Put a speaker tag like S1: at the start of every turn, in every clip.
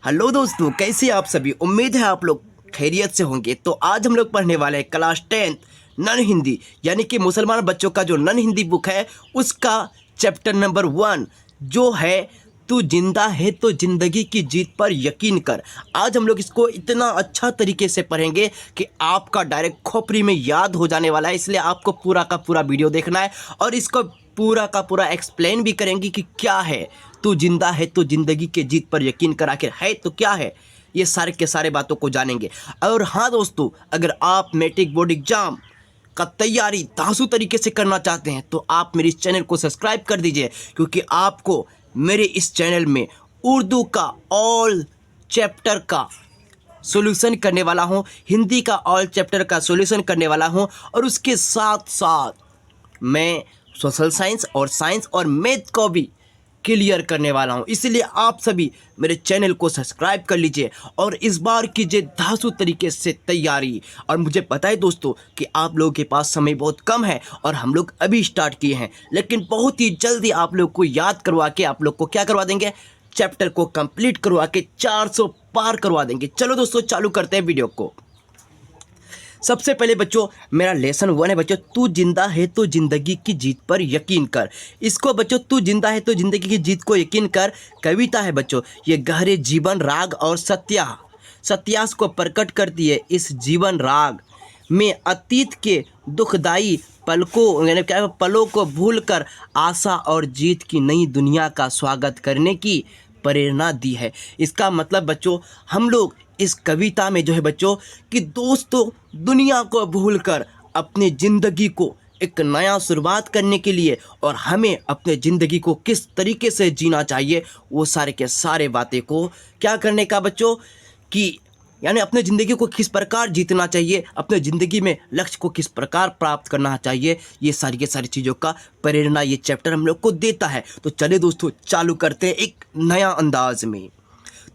S1: Hello दोस्तों, कैसे आप सभी। उम्मीद है आप लोग खैरियत से होंगे। तो आज हम लोग पढ़ने वाले हैं क्लास 10 नन हिंदी, यानी कि मुसलमान बच्चों का जो नन हिंदी बुक है उसका चैप्टर नंबर 1 जो है तू जिंदा है तो जिंदगी की जीत पर यकीन कर। आज हम लोग इसको इतना अच्छा तरीके से पढ़ेंगे कि आपका डायरेक्ट खोपड़ी में याद हो जाने वाला है। इसलिए आपको पूरा का पूरा वीडियो देखना है और इसको पूरा का पूरा एक्सप्लेन भी करेंगे कि क्या है तू जिंदा है तो जिंदगी के जीत पर यकीन कर। आखिर है तो क्या है, ये सारे के सारे बातों को जानेंगे। और हाँ दोस्तों, अगर आप मैट्रिक बोर्ड एग्जाम का तैयारी धांसू तरीके से करना चाहते हैं तो आप मेरे इस चैनल को सब्सक्राइब कर दीजिए, क्योंकि आपको मेरे इस चैनल में उर्दू का ऑल चैप्टर का सॉल्यूशन करने वाला हूँ, हिंदी का ऑल चैप्टर का सॉल्यूशन करने वाला हूँ, और उसके साथ साथ मैं सोशल साइंस और साइंस और मैथ को भी क्लियर करने वाला हूं। इसलिए आप सभी मेरे चैनल को सब्सक्राइब कर लीजिए और इस बार कीजिए धांसू तरीके से तैयारी। और मुझे पता है दोस्तों कि आप लोगों के पास समय बहुत कम है और हम लोग अभी स्टार्ट किए हैं, लेकिन बहुत ही जल्दी आप लोग को याद करवा के आप लोग को क्या करवा देंगे, चैप्टर को कंप्लीट करवा के 400 पार करवा देंगे। चलो दोस्तों, चालू करते हैं वीडियो को। सबसे पहले बच्चों मेरा लेसन 1 है बच्चों, तू जिंदा है तो जिंदगी की जीत पर यकीन कर। इसको बच्चों तू जिंदा है तो जिंदगी की जीत को यकीन कर कविता है बच्चों। ये गहरे जीवन राग और सत्यास को प्रकट करती है। इस जीवन राग में अतीत के दुखदाई पलकों यानी क्या पलों को भूलकर आशा और जीत की नई दुनिया का स्वागत करने की प्रेरणा दी है। इसका मतलब बच्चों हम लोग इस कविता में जो है बच्चों कि दोस्तों दुनिया को भूलकर अपनी ज़िंदगी को एक नया शुरुआत करने के लिए और हमें अपने ज़िंदगी को किस तरीके से जीना चाहिए, वो सारे के सारे बातें को क्या करने का बच्चों कि यानी अपने ज़िंदगी को किस प्रकार जीतना चाहिए, अपने ज़िंदगी में लक्ष्य को किस प्रकार प्राप्त करना चाहिए, ये सारी के सारी चीज़ों का प्रेरणा ये चैप्टर हम लोग को देता है। तो चलिए दोस्तों चालू करते हैं एक नया अंदाज में।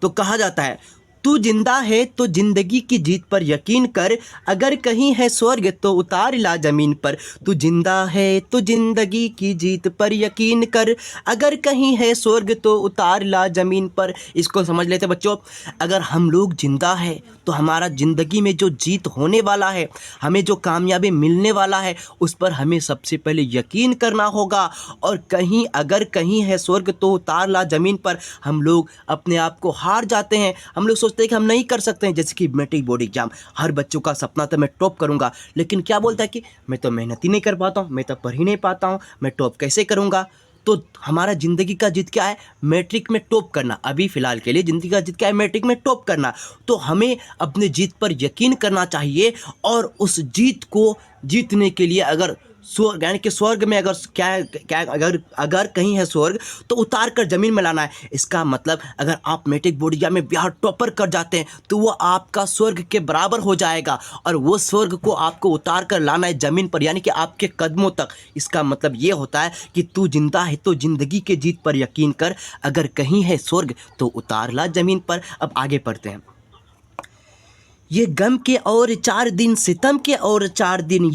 S1: तो कहा जाता है तू जिंदा है तो जिंदगी की जीत पर यकीन कर, अगर कहीं है स्वर्ग तो उतार ला जमीन पर। तू जिंदा है तो जिंदगी की जीत पर यकीन कर, अगर कहीं है स्वर्ग तो उतार ला जमीन पर। इसको समझ लेते बच्चों, अगर हम लोग जिंदा है तो हमारा ज़िंदगी में जो जीत होने वाला है, हमें जो कामयाबी मिलने वाला है, उस पर हमें सबसे पहले यकीन करना होगा। और कहीं अगर कहीं है स्वर्ग तो उतार ला ज़मीन पर, हम लोग अपने आप को हार जाते हैं। हम लोग सोचते हैं कि हम नहीं कर सकते हैं। जैसे कि मैट्रिक बोर्ड एग्जाम, हर बच्चों का सपना था मैं टॉप करूंगा, लेकिन क्या बोलता है कि मैं तो मेहनत ही नहीं कर पाता हूँ, मैं तो पढ़ ही नहीं पाता हूँ, मैं टॉप कैसे करूँगा। तो हमारा ज़िंदगी का जीत क्या है, मैट्रिक में टॉप करना। अभी फ़िलहाल के लिए ज़िंदगी का जीत क्या है, मैट्रिक में टॉप करना। तो हमें अपने जीत पर यकीन करना चाहिए और उस जीत को जीतने के लिए अगर स्वर्ग यानी कि स्वर्ग में अगर क्या अगर कहीं है स्वर्ग तो उतार कर ज़मीन में लाना है। इसका मतलब अगर आप मैट्रिक बोर्ड एग्जाम में बिहार टॉपर कर जाते हैं तो वो आपका स्वर्ग के बराबर हो जाएगा, और वो स्वर्ग को आपको उतार कर लाना है ज़मीन पर, यानी कि आपके कदमों तक। इसका मतलब ये होता है कि तू जिंदा है तो ज़िंदगी के जीत पर यकीन कर, अगर कहीं है स्वर्ग तो उतार ला ज़मीन पर। अब आगे पढ़ते हैं। ये गम के और 4 दिन, सितम के और 4 दिन,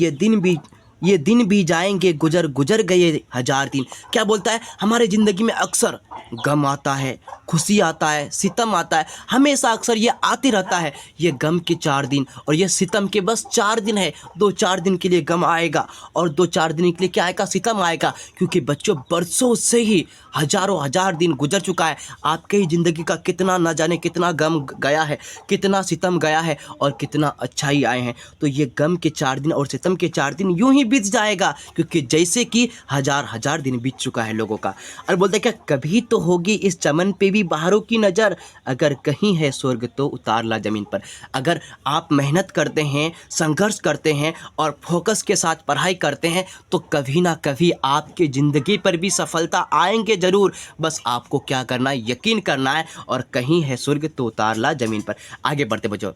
S1: ये दिन भी जाएंगे, गुजर गुजर गए 1000 दिन। क्या बोलता है, हमारे ज़िंदगी में अक्सर गम आता है, खुशी आता है, सितम आता है, हमेशा अक्सर ये आते रहता है। ये गम के 4 दिन और ये सितम के बस 4 दिन है। 2-4 दिन के लिए गम आएगा और 2-4 दिन के लिए क्या आएगा, सितम आएगा, क्योंकि बच्चों बरसों से ही हज़ारों हज़ार दिन गुजर चुका है। आपके ही ज़िंदगी का कितना न जाने कितना गम गया है, कितना सितम गया है और कितना अच्छाई आए हैं। तो ये गम के 4 दिन और सितम के 4 दिन यूं ही बीत जाएगा, क्योंकि जैसे कि हज़ार हज़ार दिन बीत चुका है लोगों का। और बोलते क्या, कभी तो होगी इस चमन पे भी बाहरों की नज़र, अगर कहीं है स्वर्ग तो उतार ला ज़मीन पर। अगर आप मेहनत करते हैं, संघर्ष करते हैं और फोकस के साथ पढ़ाई करते हैं तो कभी ना कभी आपके ज़िंदगी पर भी सफलता आएंगे ज़रूर। बस आपको क्या करना है, यकीन करना है, और कहीं है स्वर्ग तो उतार ला ज़मीन पर। आगे बढ़ते बच्चों।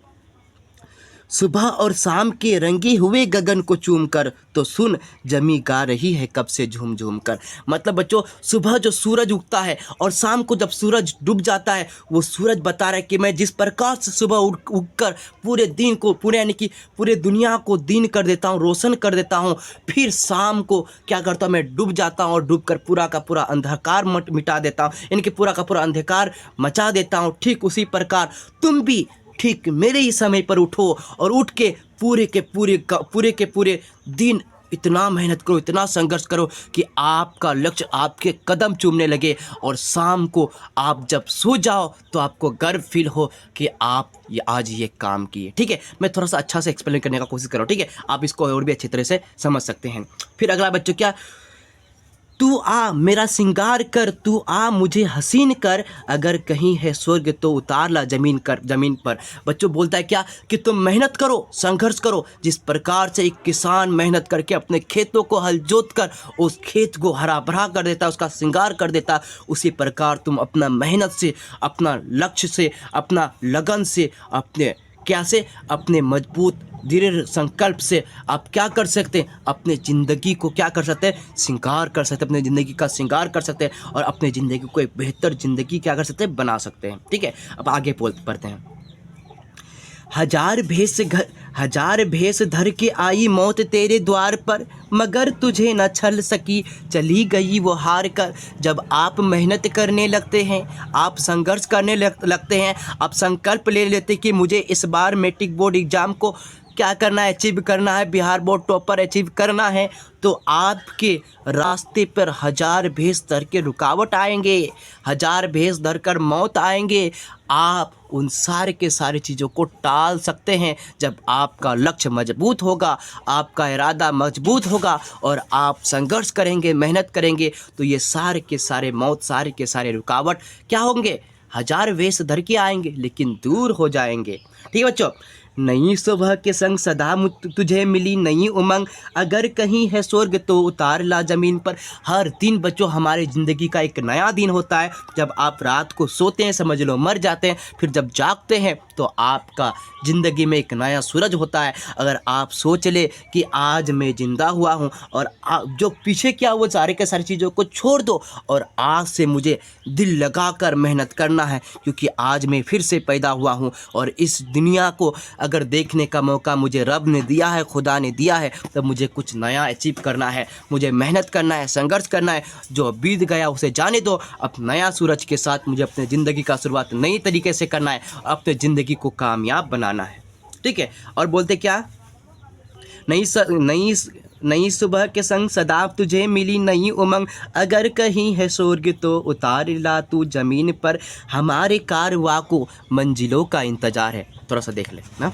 S1: सुबह और शाम के रंगे हुए गगन को चूम कर, तो सुन जमी गा रही है कब से झूम झूम कर। मतलब बच्चों, सुबह जो सूरज उगता है और शाम को जब सूरज डूब जाता है, वो सूरज बता रहा है कि मैं जिस प्रकार से सुबह उगकर पूरे दिन को, पूरे यानी कि पूरे दुनिया को दिन कर देता हूँ, रोशन कर देता हूँ, फिर शाम को क्या करता हूँ, मैं डूब जाता हूँ और डूब कर पूरा का पूरा अंधकार मिटा देता हूँ, यानी कि पूरा का पूरा अंधकार मचा देता हूँ। ठीक उसी प्रकार तुम भी ठीक मेरे ही समय पर उठो और उठ के पूरे के पूरे दिन इतना मेहनत करो, इतना संघर्ष करो कि आपका लक्ष्य आपके कदम चूमने लगे, और शाम को आप जब सो जाओ तो आपको गर्व फील हो कि आप ये आज ये काम किए। ठीक है, मैं थोड़ा सा अच्छा से एक्सप्लेन करने का कोशिश कर रहा हूँ। ठीक है, आप इसको और भी अच्छी तरह से समझ सकते हैं। फिर अगला बच्चों क्या, तू आ मेरा सिंगार कर, तू आ मुझे हसीन कर, अगर कहीं है स्वर्ग तो उतार ला जमीन पर। बच्चों बोलता है क्या कि तुम मेहनत करो, संघर्ष करो, जिस प्रकार से एक किसान मेहनत करके अपने खेतों को हल जोत कर उस खेत को हरा भरा कर देता, उसका सिंगार कर देता, उसी प्रकार तुम अपना मेहनत से, अपना लक्ष्य से, अपना लगन से, अपने क्या से, अपने मजबूत दृढ़ संकल्प से आप क्या कर सकते हैं, अपने ज़िंदगी को क्या कर सकते हैं, श्रृंगार कर सकते हैं, अपने ज़िंदगी का श्रृंगार कर सकते हैं और अपने ज़िंदगी को एक बेहतर ज़िंदगी क्या कर सकते हैं, बना सकते हैं। ठीक है, अब आगे पढ़ते हैं। हजार भेष धर के आई मौत तेरे द्वार पर, मगर तुझे न छल सकी, चली गई वो हार कर। जब आप मेहनत करने लगते हैं, आप संघर्ष करने लगते हैं, आप संकल्प ले लेते कि मुझे इस बार मैट्रिक बोर्ड एग्ज़ाम को क्या करना है, अचीव करना है, बिहार बोर्ड टॉपर अचीव करना है, तो आपके रास्ते पर हजार भेष धर के रुकावट आएंगे, हजार भेष धर कर मौत आएंगे। आप उन सारे के सारी चीज़ों को टाल सकते हैं जब आपका लक्ष्य मजबूत होगा, आपका इरादा मजबूत होगा और आप संघर्ष करेंगे, मेहनत करेंगे, तो ये सारे के सारे मौत, सारे के सारे रुकावट क्या होंगे, हजार भेष धर के आएंगे लेकिन दूर हो जाएंगे। ठीक है बच्चों, नई सुबह के संग सदा तुझे मिली नई उमंग, अगर कहीं है स्वर्ग तो उतार ला ज़मीन पर। हर दिन बच्चों हमारे ज़िंदगी का एक नया दिन होता है। जब आप रात को सोते हैं, समझ लो मर जाते हैं, फिर जब जागते हैं तो आपका ज़िंदगी में एक नया सूरज होता है। अगर आप सोच ले कि आज मैं ज़िंदा हुआ हूँ और जो पीछे क्या वो सारे के सारी चीज़ों को छोड़ दो और आज से मुझे दिल लगाकर मेहनत करना है, क्योंकि आज मैं फिर से पैदा हुआ हूँ और इस दुनिया को अगर देखने का मौका मुझे रब ने दिया है, खुदा ने दिया है, तब मुझे कुछ नया अचीव करना है, मुझे मेहनत करना है, संघर्ष करना है। जो बीत गया उसे जाने दो, अब नया सूरज के साथ मुझे अपने ज़िंदगी का शुरुआत नई तरीके से करना है, अपने ज़िंदगी को कामयाब बनाना है। ठीक है, और बोलते क्या, नई सुबह के संग सदा तुझे मिली नई उमंग, अगर कहीं है स्वर्ग तो उतार ला तू ज़मीन पर। हमारे कारवां को मंजिलों का इंतज़ार है। थोड़ा सा देख ले ना,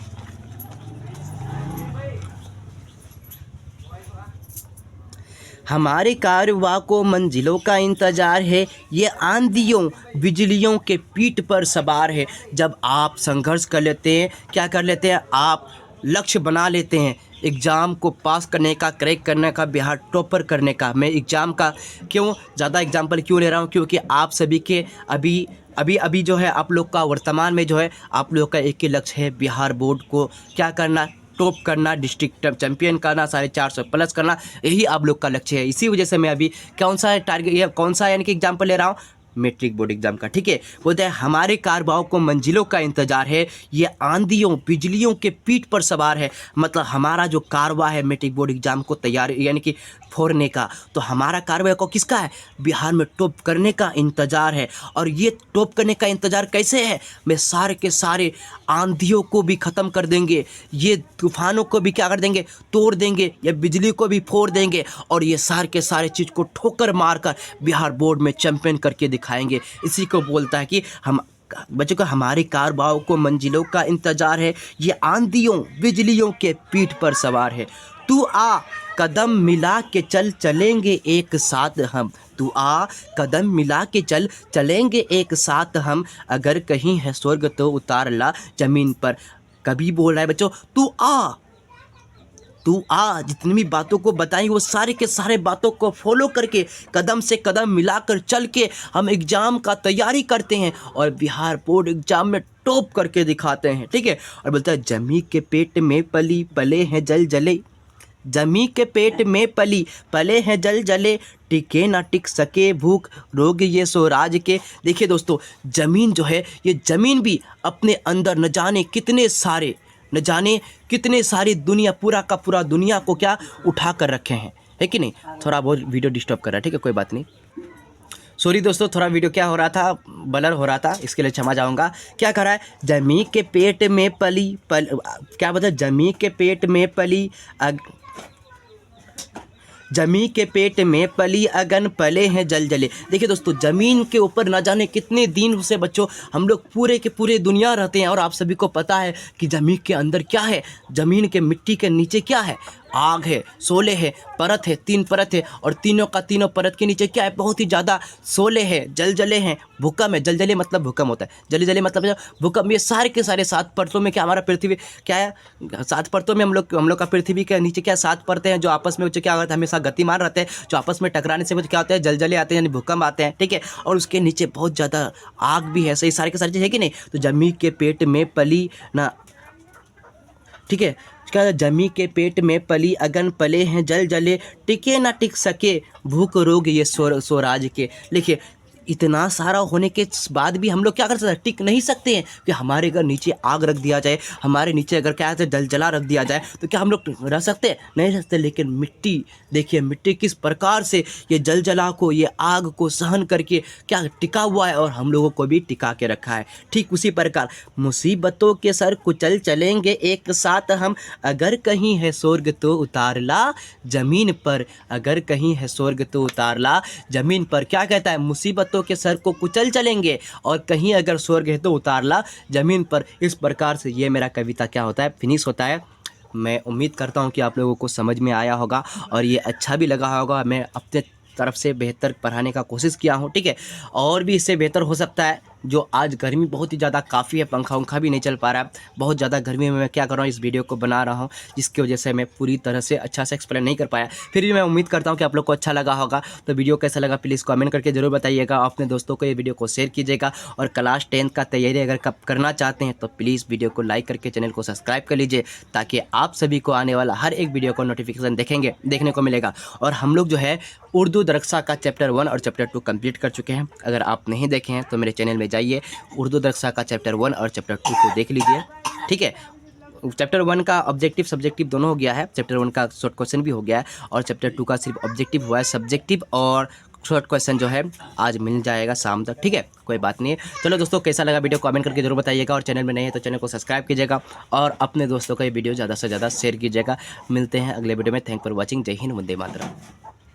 S1: हमारे कारवां को मंजिलों का इंतज़ार है, ये आंधियों बिजलियों के पीठ पर सवार है। जब आप संघर्ष कर लेते हैं, क्या कर लेते हैं, आप लक्ष्य बना लेते हैं एग्ज़ाम को पास करने का, क्रैक करने का, बिहार टॉपर करने का। मैं एग्ज़ाम का क्यों ज़्यादा एग्जाम्पल क्यों ले रहा हूँ, क्योंकि आप सभी के अभी जो है आप लोग का वर्तमान में जो है आप लोग का एक ही लक्ष्य है, बिहार बोर्ड को क्या करना, टॉप करना, डिस्ट्रिक्ट चैंपियन करना, 450 प्लस करना, यही आप लोग का लक्ष्य है। इसी वजह से मैं अभी कौन सा टारगेट या कौन सा यानी कि एग्जाम्पल ले रहा हूँ, मैट्रिक बोर्ड एग्जाम का। ठीक है, बोलते हैं हमारे कारवां को मंजिलों का इंतजार है, ये आंधियों बिजलियों के पीठ पर सवार है। मतलब हमारा जो कारवां है मैट्रिक बोर्ड एग्जाम को तैयार यानी कि फोड़ने का, तो हमारा कारवां को किसका है, बिहार में टॉप करने का इंतज़ार है। और ये टॉप करने का इंतज़ार कैसे है, मैं सारे के सारे आंधियों को भी ख़त्म कर देंगे, ये तूफानों को भी क्या कर देंगे, तोड़ देंगे, ये बिजली को भी फोड़ देंगे और ये सारे के सारे चीज़ को ठोकर मारकर बिहार बोर्ड में चैंपियन करके दिखाएंगे। इसी को बोलता है कि हम बच्चों को हमारे कारवां को मंजिलों का इंतज़ार है, ये आंधियों बिजलियों के पीठ पर सवार है। तू आ कदम मिला के चलेंगे एक साथ हम, तू आ कदम मिला के चलेंगे एक साथ हम, अगर कहीं है स्वर्ग तो उतार ला ज़मीन पर। कभी बोल रहा है बच्चों, तू आ तू आज जितनी भी बातों को बताई वो सारे के सारे बातों को फॉलो करके कदम से कदम मिलाकर चल के हम एग्ज़ाम का तैयारी करते हैं और बिहार बोर्ड एग्ज़ाम में टॉप करके दिखाते हैं, ठीक है। और बोलता है जमी के पेट में पली पले हैं जल जले, जमी के पेट में पली पले हैं जल जले, टिके ना टिक सके भूख रोग ये स्वराज के। देखिए दोस्तों, ज़मीन जो है ये ज़मीन भी अपने अंदर न जाने कितने सारी दुनिया पूरा का पूरा दुनिया को क्या उठा कर रखे हैं, है कि नहीं। थोड़ा बहुत वीडियो डिस्टर्ब कर रहा है, ठीक है, कोई बात नहीं, सॉरी दोस्तों, थोड़ा वीडियो क्या हो रहा था, ब्लर हो रहा था, इसके लिए क्षमा चाहूँगा। क्या कर रहा है, जमी के पेट में पली क्या बता, जमी के पेट में पली जमी के पेट में पली अगन पले हैं जल जले। देखिए दोस्तों, ज़मीन के ऊपर ना जाने कितने दिन से बच्चों हम लोग पूरे के पूरे दुनिया रहते हैं और आप सभी को पता है कि ज़मीन के अंदर क्या है, ज़मीन के मिट्टी के नीचे क्या है, आग है, शोले है, परत है, 3 परत है और तीनों का तीनों परत के नीचे क्या है, बहुत ही ज़्यादा शोले है, जलजले हैं, भूकंप है। जलजले मतलब भूकंप होता है, जले मतलब भूकंप। ये सारे के सारे 7 परतों में क्या हमारा पृथ्वी क्या है, 7 परतों में हम लोग का पृथ्वी के नीचे क्या 7 परतें हैं जो आपस में क्या होता है, हमेशा गतिमान रहते हैं, जो आपस में टकराने से क्या होता है, जलजले आते हैं यानी भूकंप आते हैं, ठीक है। और उसके नीचे बहुत ज़्यादा आग भी है, सही सारे के सारे चीज़ है कि नहीं। तो जमी के पेट में पली ना, ठीक है, क्या जमी के पेट में पली अगन पले हैं जल जले, टिके ना टिक सके भूख रोग ये स्वराज के। देखिए, इतना सारा होने के बाद भी हम लोग क्या कर सकते हैं, टिक नहीं सकते हैं कि हमारे अगर नीचे आग रख दिया जाए, हमारे नीचे अगर क्या है जलजला रख दिया जाए तो क्या हम लोग रह सकते हैं, नहीं रह सकते। लेकिन मिट्टी, देखिए मिट्टी किस प्रकार से ये जलजला को, ये आग को सहन करके क्या टिका हुआ है और हम लोगों को भी टिका के रखा है। ठीक उसी प्रकार मुसीबतों के सर कुचल चलेंगे एक साथ हम, अगर कहीं है स्वर्ग तो उतार ला जमीन पर, अगर कहीं है स्वर्ग तो उतार ला जमीन पर। क्या कहता है, मुसीबत के सर को कुचल चलेंगे और कहीं अगर स्वर्ग है तो उतार ला जमीन पर। इस प्रकार से ये मेरा कविता क्या होता है, फिनिश होता है। मैं उम्मीद करता हूँ कि आप लोगों को समझ में आया होगा और ये अच्छा भी लगा होगा। मैं अपने तरफ से बेहतर पढ़ाने का कोशिश किया हूँ, ठीक है, और भी इससे बेहतर हो सकता है। जो आज गर्मी बहुत ही ज़्यादा काफ़ी है, पंखा उंखा भी नहीं चल पा रहा है, बहुत ज़्यादा गर्मी में मैं क्या कर रहा हूँ, इस वीडियो को बना रहा हूँ, जिसकी वजह से मैं पूरी तरह से अच्छा से एक्सप्लेन नहीं कर पाया। फिर भी मैं उम्मीद करता हूँ कि आप लोग को अच्छा लगा होगा। तो वीडियो कैसा लगा प्लीज़ कमेंट करके ज़रूर बताइएगा, अपने दोस्तों को ये वीडियो को शेयर कीजिएगा। और क्लास 10 का तैयारी अगर कब करना चाहते हैं तो प्लीज़ वीडियो को लाइक करके चैनल को सब्सक्राइब कर लीजिए, ताकि आप सभी को आने वाला हर एक वीडियो को नोटिफिकेशन देखने को मिलेगा। और हम लोग जो है उर्दू दरक्षा का चैप्टर 1 और चैप्टर 2 कंप्लीट कर चुके हैं। अगर आप नहीं देखे हैं तो मेरे चैनल में जाइए, उर्दू दरक्षा का चैप्टर 1 और चैप्टर 2 को देख लीजिए, ठीक है। चैप्टर 1 का ऑब्जेक्टिव सब्जेक्टिव दोनों हो गया है, चैप्टर 1 का शॉर्ट क्वेश्चन भी हो गया है और चैप्टर 2 का सिर्फ ऑब्जेक्टिव हुआ है। सब्जेक्टिव और शॉर्ट क्वेश्चन जो है आज मिल जाएगा शाम तक, ठीक है, कोई बात नहीं है। चलो दोस्तों, कैसा लगा वीडियो कमेंट करके जरूर बताइएगा और चैनल में नहीं है तो चैनल को सब्सक्राइब कीजिएगा और अपने दोस्तों को ये वीडियो ज़्यादा से ज़्यादा शेयर कीजिएगा। मिलते हैं अगले वीडियो में। Thank for watching. जय हिंद, वंदे मातरम।